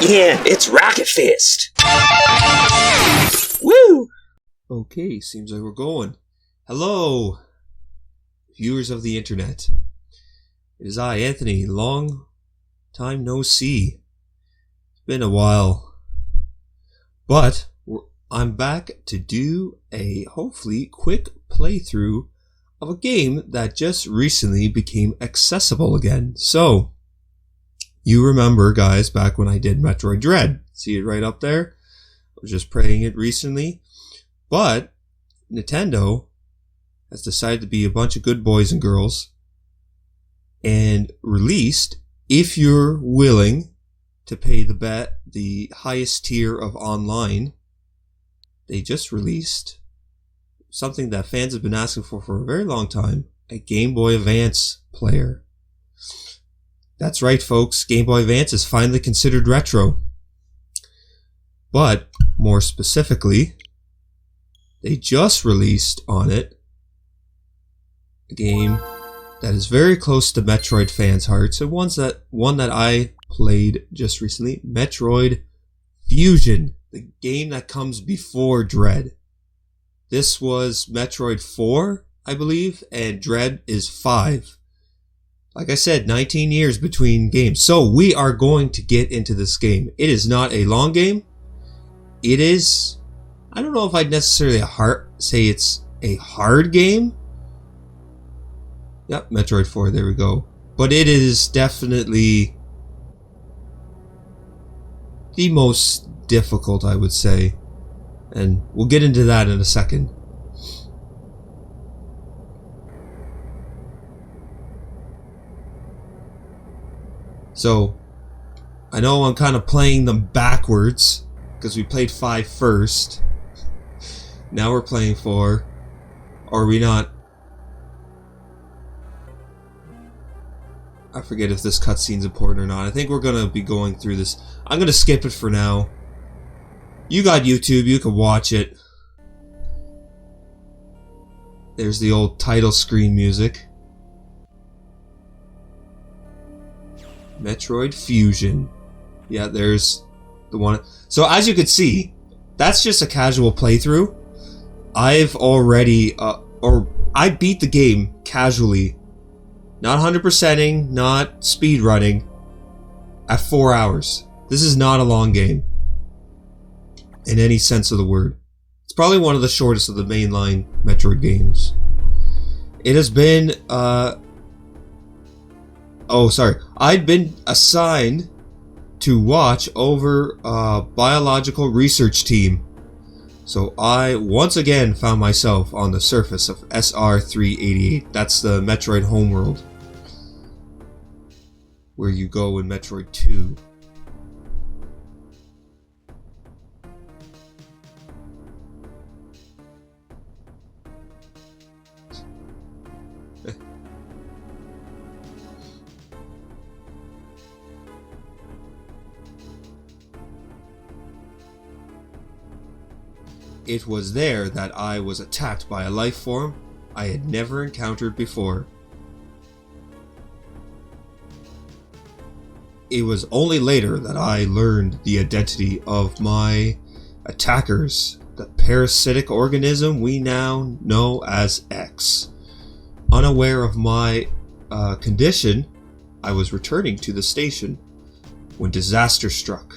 Yeah, it's Rocket Fist. Woo! Okay, seems like we're going. Hello, viewers of the internet. It is I, Anthony. Long time no see. It's been a while. But I'm back to do a hopefully quick playthrough of a game that just recently became accessible again. So, you remember, guys, back when I did Metroid Dread. See it right up there? I was just playing it recently. But Nintendo has decided to be a bunch of good boys and girls and released, if you're willing to pay the highest tier of online, they just released something that fans have been asking for a very long time, a Game Boy Advance player. That's right, folks, Game Boy Advance is finally considered retro. But, more specifically, they just released on it a game that is very close to Metroid fans' hearts, and one that I played just recently, Metroid Fusion, the game that comes before Dread. This was Metroid 4, I believe, and Dread is 5. Like I said, 19 years between games. So we are going to get into this game. It is not a long game. It is, I don't know if I'd necessarily say it's a hard game. Yep, Metroid 4, there we go. But it is definitely the most difficult, I would say. And we'll get into that in a second. So, I know I'm kind of playing them backwards, because we played 5 first. Now we're playing 4. Or are we not? I forget if this cutscene's important or not. I think we're going to be going through this. I'm going to skip it for now. You got YouTube, you can watch it. There's the old title screen music. Metroid Fusion. Yeah, there's the one. So as you can see, that's just a casual playthrough. I've already, I beat the game casually. Not 100%ing, not speedrunning. At 4 hours. This is not a long game. In any sense of the word. It's probably one of the shortest of the mainline Metroid games. It has been, I'd been assigned to watch over a biological research team. So I once again found myself on the surface of SR-388. That's the Metroid homeworld, where you go in Metroid 2. It was there that I was attacked by a life form I had never encountered before. It was only later that I learned the identity of my attackers, the parasitic organism we now know as X. Unaware of my condition, I was returning to the station when disaster struck.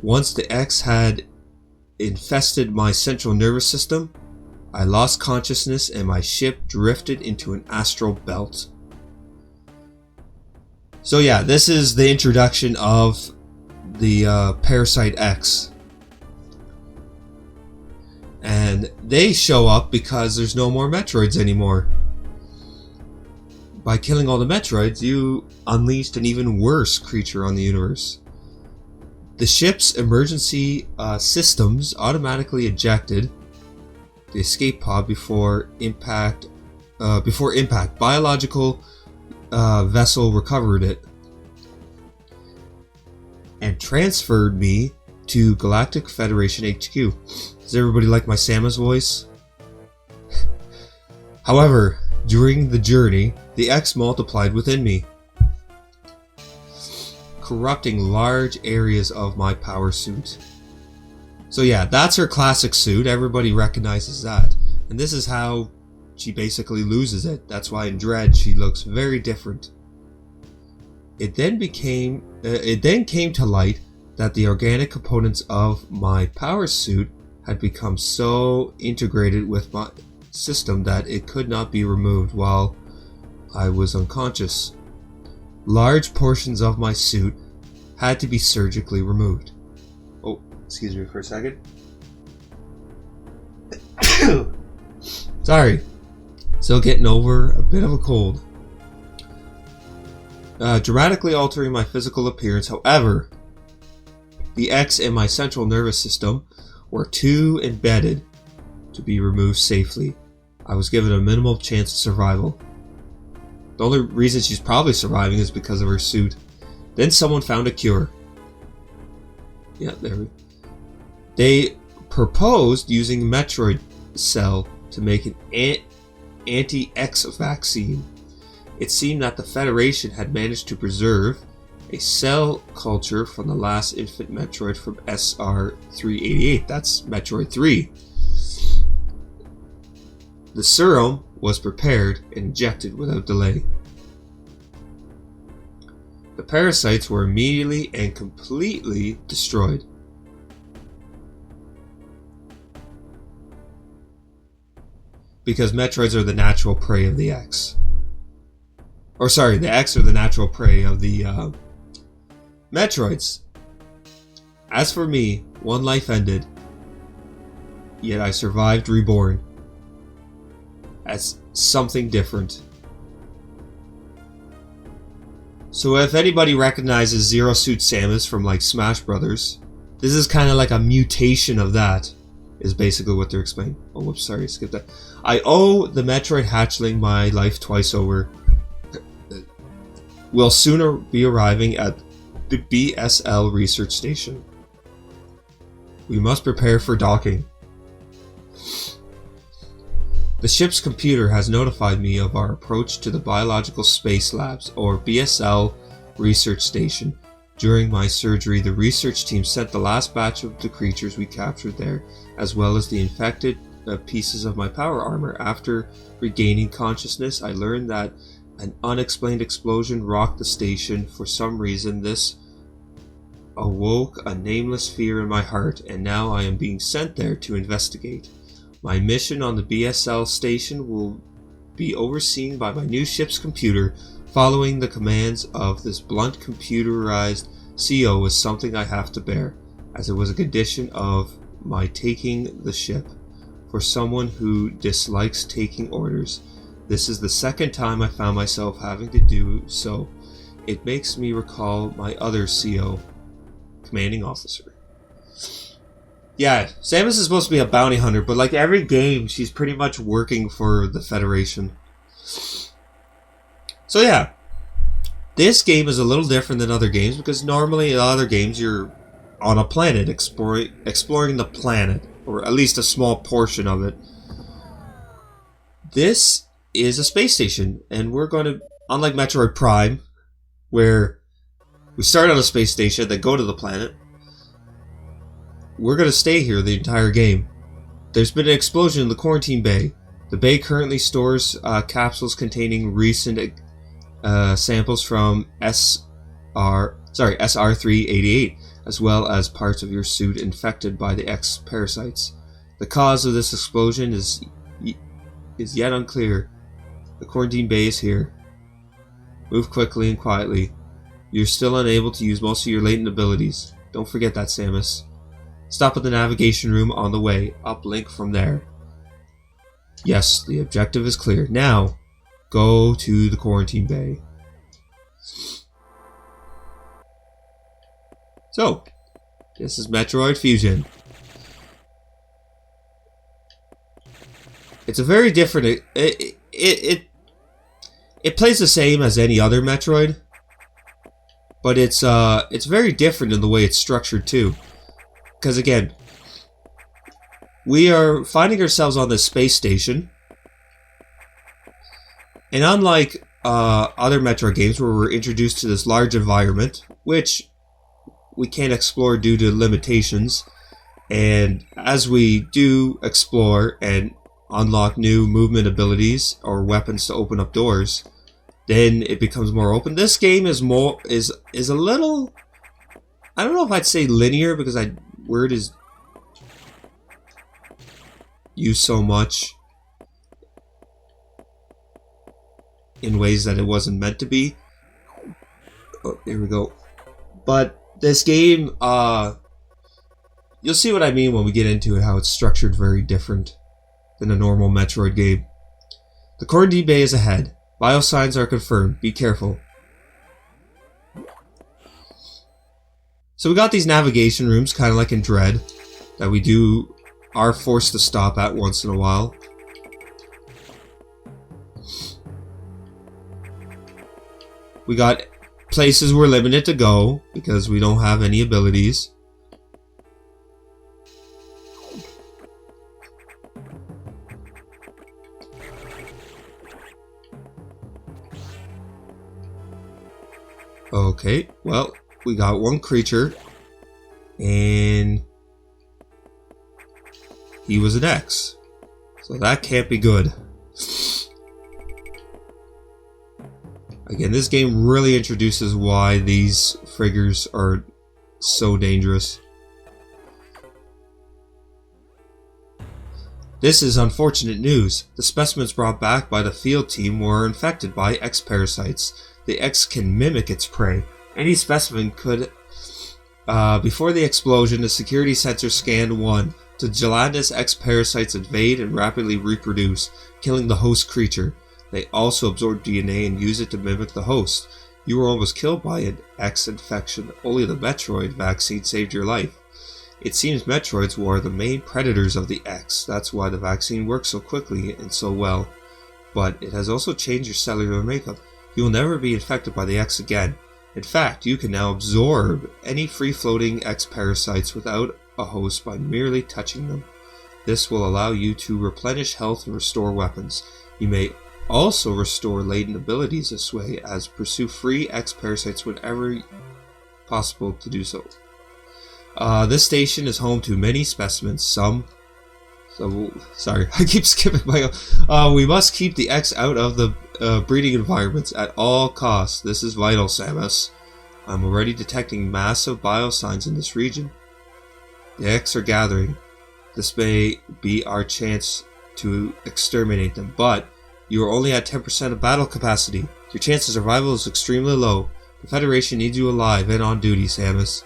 Once the X had infested my central nervous system, I lost consciousness and my ship drifted into an astral belt. So yeah, this is the introduction of the Parasite X. And they show up because there's no more Metroids anymore. By killing all the Metroids, you unleashed an even worse creature on the universe. The ship's emergency systems automatically ejected the escape pod before impact. Biological vessel recovered it and transferred me to Galactic Federation HQ. Does everybody like my Samus voice? However, during the journey, the X multiplied within me, corrupting large areas of my power suit. So yeah, that's her classic suit. Everybody recognizes that. And this is how she basically loses it. That's why in Dread she looks very different. It then came to light that the organic components of my power suit had become so integrated with my system that it could not be removed while I was unconscious. Large portions of my suit had to be surgically removed. Oh, excuse me for a second. Sorry. Still getting over a bit of a cold. Dramatically altering my physical appearance, however, the X in my central nervous system were too embedded to be removed safely. I was given a minimal chance of survival. The only reason she's probably surviving is because of her suit. Then someone found a cure. Yeah, there we go. They proposed using Metroid cell to make an anti-X vaccine. It seemed that the Federation had managed to preserve a cell culture from the last infant Metroid from SR388. That's Metroid 3. The serum was prepared and injected without delay. The parasites were immediately and completely destroyed. Because Metroids are the natural prey of the X. Or sorry, the X are the natural prey of the Metroids. As for me, one life ended, yet I survived reborn as something different. So if anybody recognizes Zero Suit Samus from like Smash Brothers, this is kind of like a mutation of that, is basically what they're explaining. Oh, whoops, sorry, skip that. I owe the Metroid hatchling my life twice over. Will sooner be arriving at the BSL research station. We must prepare for docking. The ship's computer has notified me of our approach to the Biological Space Labs, or BSL, research station. During my surgery, the research team sent the last batch of the creatures we captured there, as well as the infected pieces of my power armor. After regaining consciousness, I learned that an unexplained explosion rocked the station. For some reason, this awoke a nameless fear in my heart, and now I am being sent there to investigate. My mission on the BSL station will be overseen by my new ship's computer. Following the commands of this blunt computerized CO is something I have to bear, as it was a condition of my taking the ship. For someone who dislikes taking orders, this is the second time I found myself having to do so. It makes me recall my other CO, commanding officer. Yeah, Samus is supposed to be a bounty hunter, but like every game, she's pretty much working for the Federation. So yeah, this game is a little different than other games, because normally in other games you're on a planet, exploring the planet, or at least a small portion of it. This is a space station, and we're going to, unlike Metroid Prime, where we start on a space station, then go to the planet, we're going to stay here the entire game. There's been an explosion in the quarantine bay. The bay currently stores capsules containing recent samples from SR388, as well as parts of your suit infected by the X parasites. The cause of this explosion is yet unclear. The quarantine bay is here. Move quickly and quietly. You're still unable to use most of your latent abilities. Don't forget that, Samus. Stop at the navigation room on the way. Uplink from there. Yes, the objective is clear. Now, go to the quarantine bay. So, this is Metroid Fusion. It's a very different... It plays the same as any other Metroid, but it's very different in the way it's structured too. Because again, we are finding ourselves on this space station, and unlike other Metroid games where we're introduced to this large environment which we can't explore due to limitations. And as we do explore and unlock new movement abilities or weapons to open up doors, then it becomes more open. This game is a little, I don't know if I'd say linear, because word is used so much in ways that it wasn't meant to be. Oh, here we go. But this game, you'll see what I mean when we get into it, how it's structured very different than a normal Metroid game. The Core D Bay is ahead. Vital signs are confirmed. Be careful. So we got these navigation rooms, kind of like in Dread, that we are forced to stop at once in a while. We got places we're limited to go because we don't have any abilities. Okay, well, we got one creature, and he was an X, so that can't be good. Again, this game really introduces why these figures are so dangerous. This is unfortunate news. The specimens brought back by the field team were infected by X parasites. The X can mimic its prey. Any specimen could... before the explosion, the security sensor scanned one. The gelatinous X parasites invade and rapidly reproduce, killing the host creature. They also absorb DNA and use it to mimic the host. You were almost killed by an X infection. Only the Metroid vaccine saved your life. It seems Metroids were the main predators of the X. That's why the vaccine works so quickly and so well. But it has also changed your cellular makeup. You will never be infected by the X again. In fact, you can now absorb any free-floating X parasites without a host by merely touching them. This will allow you to replenish health and restore weapons. You may also restore latent abilities this way, as pursue free X parasites whenever possible to do so. This station is home to many specimens. Sorry, I keep skipping my own. We must keep the X out of the breeding environments at all costs. This is vital, Samus. I'm already detecting massive biosigns in this region. The X are gathering. This may be our chance to exterminate them, but you are only at 10% of battle capacity. Your chance of survival is extremely low. The Federation needs you alive and on duty, Samus.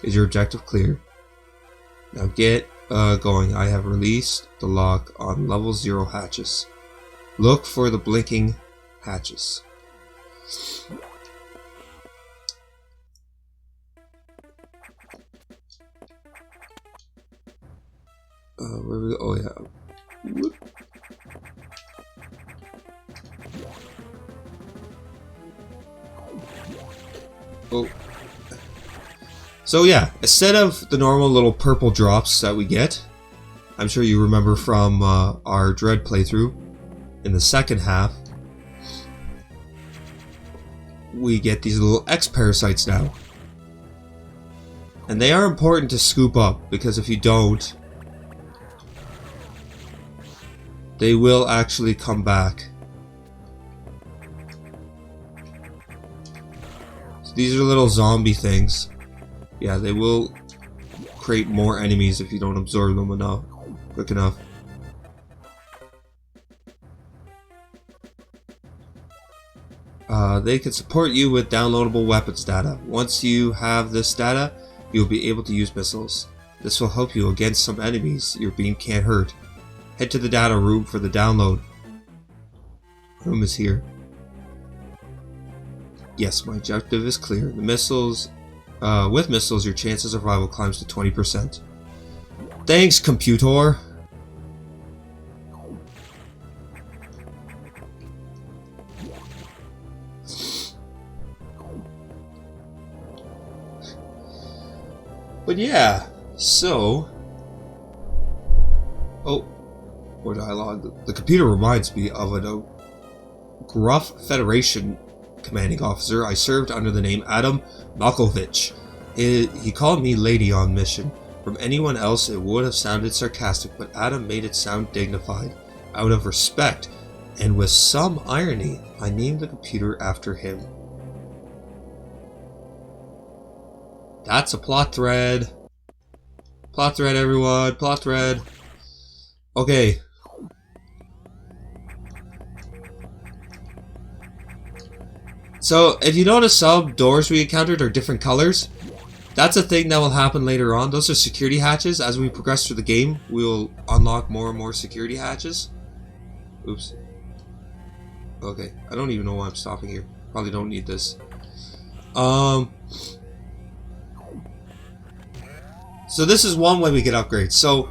Is your objective clear? Now get going. I have released the lock on level 0 hatches. Look for the blinking hatches. Where we go? Oh yeah. Whoop. Oh. So yeah, instead of the normal little purple drops that we get, I'm sure you remember from our Dread playthrough, in the second half, we get these little X parasites now. And they are important to scoop up, because if you don't, they will actually come back. So these are little zombie things. Yeah, they will create more enemies if you don't absorb them quick enough. They can support you with downloadable weapons data. Once you have this data, you'll be able to use missiles. This will help you against some enemies your beam can't hurt. Head to the data room for the download. Room is here. Yes, my objective is clear. The missiles... with missiles, your chance of survival climbs to 20%. Thanks, computer! But yeah, so... Oh, more dialogue. The computer reminds me of a gruff Federation commanding officer. I served under the name Adam Malkovich. He called me lady on mission. From anyone else it would have sounded sarcastic, but Adam made it sound dignified. Out of respect, and with some irony, I named the computer after him. That's a plot thread. Plot thread, everyone. Plot thread. Okay. So, if you notice some doors we encountered are different colors, that's a thing that will happen later on. Those are security hatches. As we progress through the game, we'll unlock more and more security hatches. Oops. Okay, I don't even know why I'm stopping here. Probably don't need this. So this is one way we get upgrades. So,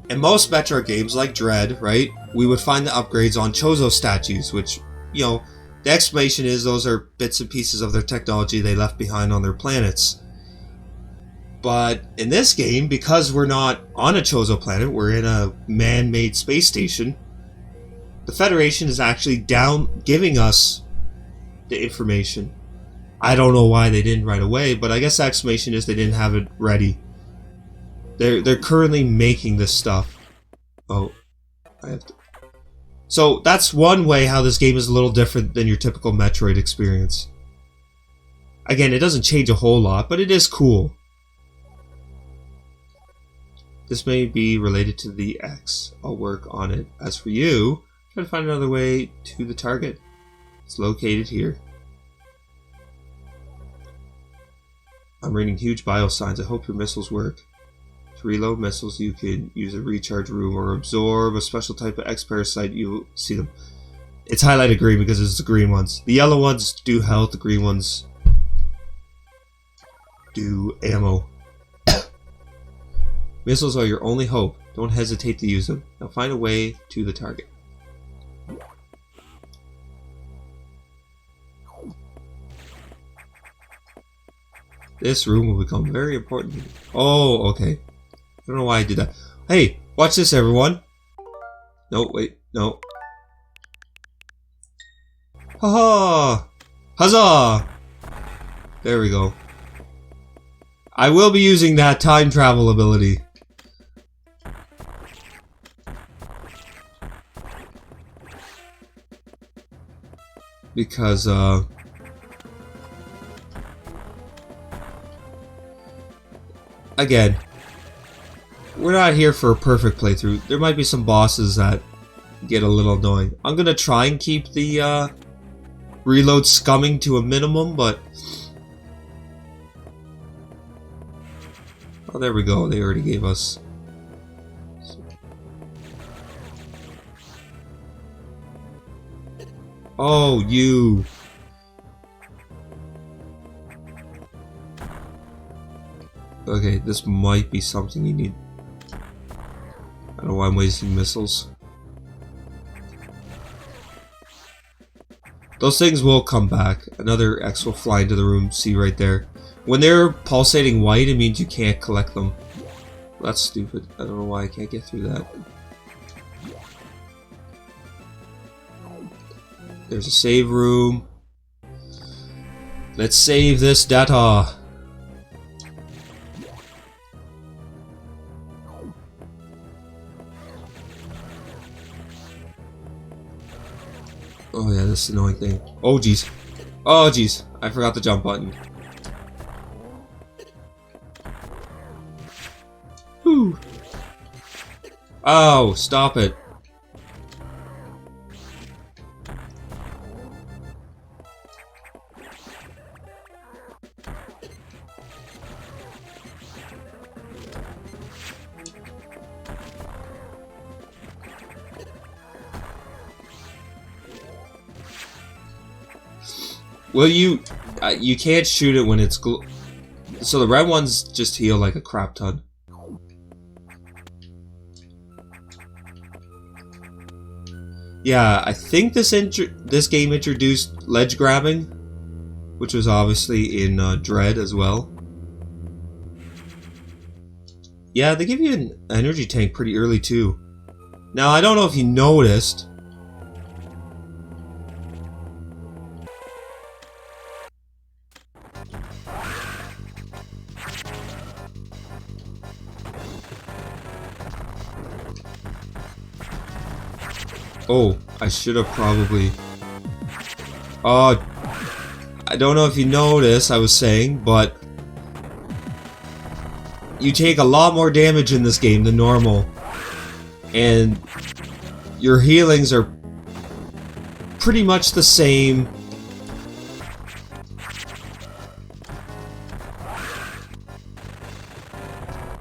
in most Metroid games, like Dread, right, we would find the upgrades on Chozo statues, which, you know, the explanation is those are bits and pieces of their technology they left behind on their planets. But in this game, because we're not on a Chozo planet, we're in a man-made space station, the Federation is actually giving us the information. I don't know why they didn't right away, but I guess the explanation is they didn't have it ready. They're currently making this stuff. Oh, I have to. So that's one way how this game is a little different than your typical Metroid experience. Again, it doesn't change a whole lot, but it is cool. This may be related to the X. I'll work on it. As for you, try to find another way to the target. It's located here. I'm reading huge bio signs. I hope your missiles work. To reload missiles, you can use a recharge room or absorb a special type of X parasite. You'll see them. It's highlighted green because it's the green ones. The yellow ones do health. The green ones do ammo. Missiles are your only hope. Don't hesitate to use them. Now find a way to the target. This room will become very important. Oh, okay. I don't know why I did that. Hey, watch this, everyone. No, wait, no. Haha! Huzzah! There we go. I will be using that time travel ability. Because, again, we're not here for a perfect playthrough. There might be some bosses that get a little annoying. I'm gonna try and keep the reload scumming to a minimum, but... Oh, there we go. They already gave us... Oh, you... Okay, this might be something you need. I don't know why I'm wasting missiles. Those things will come back. Another X will fly into the room. See right there. When they're pulsating white, it means you can't collect them. That's stupid. I don't know why I can't get through that. There's a save room. Let's save this data. Oh yeah, this annoying thing. Oh jeez. Oh jeez. I forgot the jump button. Whew. Oh, stop it. Well, you can't shoot it when it's so the red ones just heal like a crap ton. Yeah, I think this game introduced ledge grabbing, which was obviously in Dread as well. Yeah, they give you an energy tank pretty early too. Now, I don't know if you noticed. Oh, I should have probably... Oh, I don't know if you noticed, I was saying, but... You take a lot more damage in this game than normal. And your healings are pretty much the same.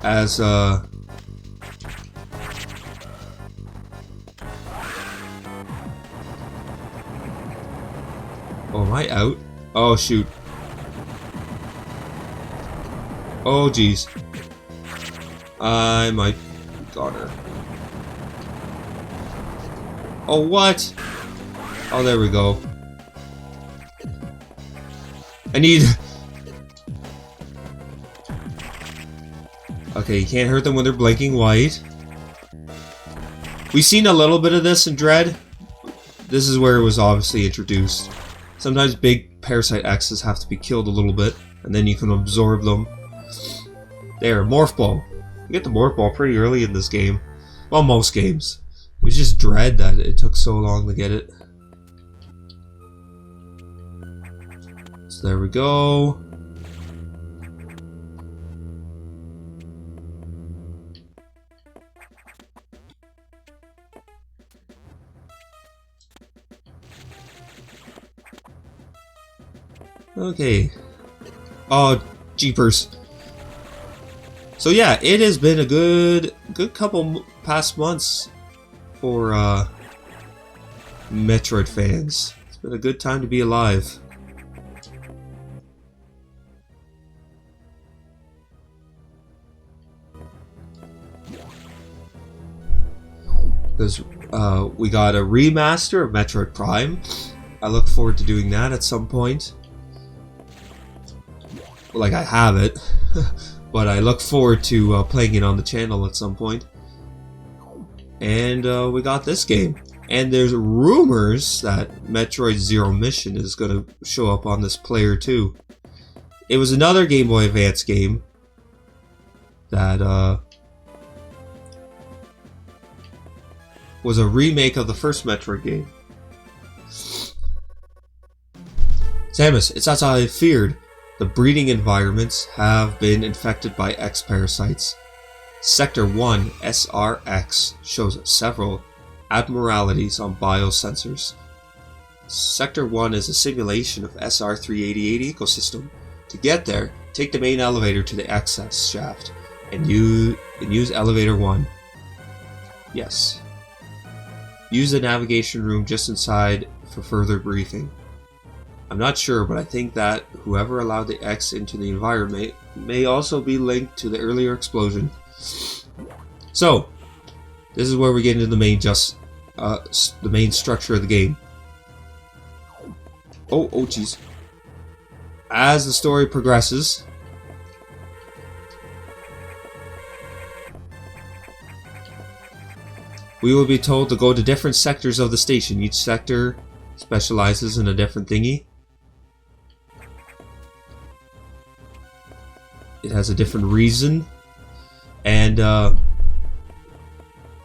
As, Oh, am I out? Oh, shoot. Oh, jeez. I might got her. Oh, what? Oh, there we go. I need... Okay, you can't hurt them when they're blinking white. We've seen a little bit of this in Dread. This is where it was obviously introduced. Sometimes big Parasite X's have to be killed a little bit, and then you can absorb them. There, Morph Ball. You get the Morph Ball pretty early in this game. Well, most games. It was just Dread that it took so long to get it. So there we go. Okay. Oh, jeepers. So yeah, it has been a good couple past months for Metroid fans. It's been a good time to be alive. Because we got a remaster of Metroid Prime. I look forward to doing that at some point. Like, I have it, but I look forward to playing it on the channel at some point. And we got this game. And there's rumors that Metroid Zero Mission is going to show up on this player too. It was another Game Boy Advance game that was a remake of the first Metroid game. Samus, it's as I feared. The breeding environments have been infected by X-parasites. Sector 1 SRX shows several abnormalities on biosensors. Sector 1 is a simulation of SR388 ecosystem. To get there, take the main elevator to the access shaft and use elevator 1. Yes. Use the navigation room just inside for further briefing. I'm not sure, but I think that whoever allowed the X into the environment may also be linked to the earlier explosion. So, this is where we get into the main structure of the game. Oh, jeez. As the story progresses, we will be told to go to different sectors of the station. Each sector specializes in a different thingy. It has a different reason. And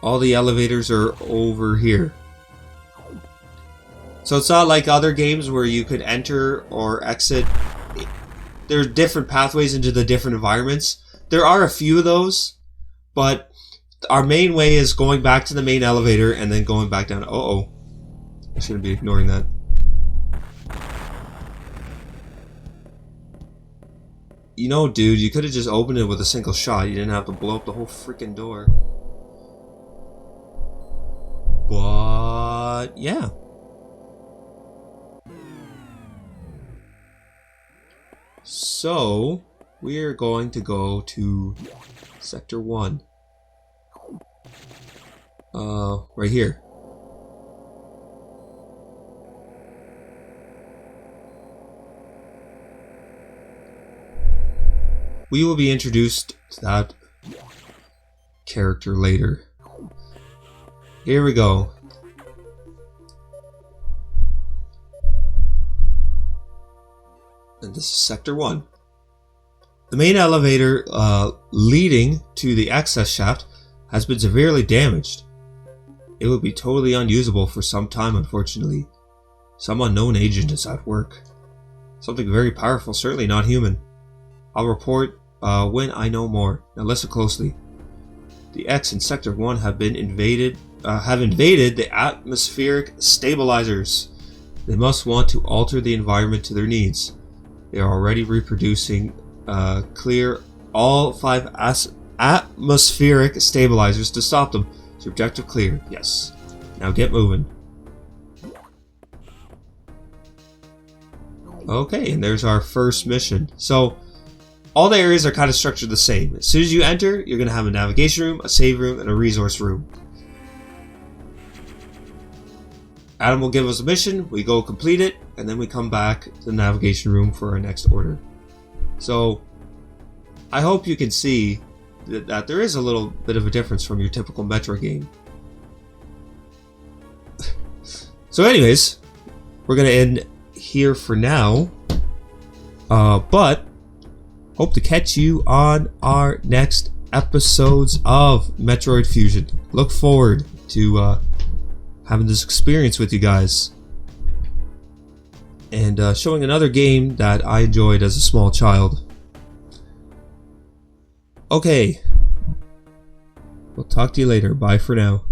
all the elevators are over here. So it's not like other games where you could enter or exit. There are different pathways into the different environments. There are a few of those, but our main way is going back to the main elevator and then going back down. Uh-oh. I shouldn't be ignoring that. You know, dude, you could have just opened it with a single shot. You didn't have to blow up the whole freaking door. But, yeah. So, we're going to go to Sector 1. Right here. We will be introduced to that character later. Here we go. And this is Sector 1. The main elevator leading to the access shaft has been severely damaged. it would be totally unusable for some time, unfortunately. Some unknown agent is at work. Something very powerful, certainly not human. I'll report when I know more. Now listen closely. The X in Sector 1 have invaded the atmospheric stabilizers. They must want to alter the environment to their needs. They are already reproducing. Clear all 5 atmospheric stabilizers to stop them. Is your objective clear? Yes. Now get moving. Okay, and there's our first mission. So, all the areas are kind of structured the same. As soon as you enter, you're going to have a navigation room, a save room, and a resource room. Adam will give us a mission, we go complete it, and then we come back to the navigation room for our next order. So, I hope you can see that there is a little bit of a difference from your typical Metroid game. So anyways, we're going to end here for now, but hope to catch you on our next episodes of Metroid Fusion. Look forward to having this experience with you guys and showing another game that I enjoyed as a small child. Okay, we'll talk to you later. Bye for now.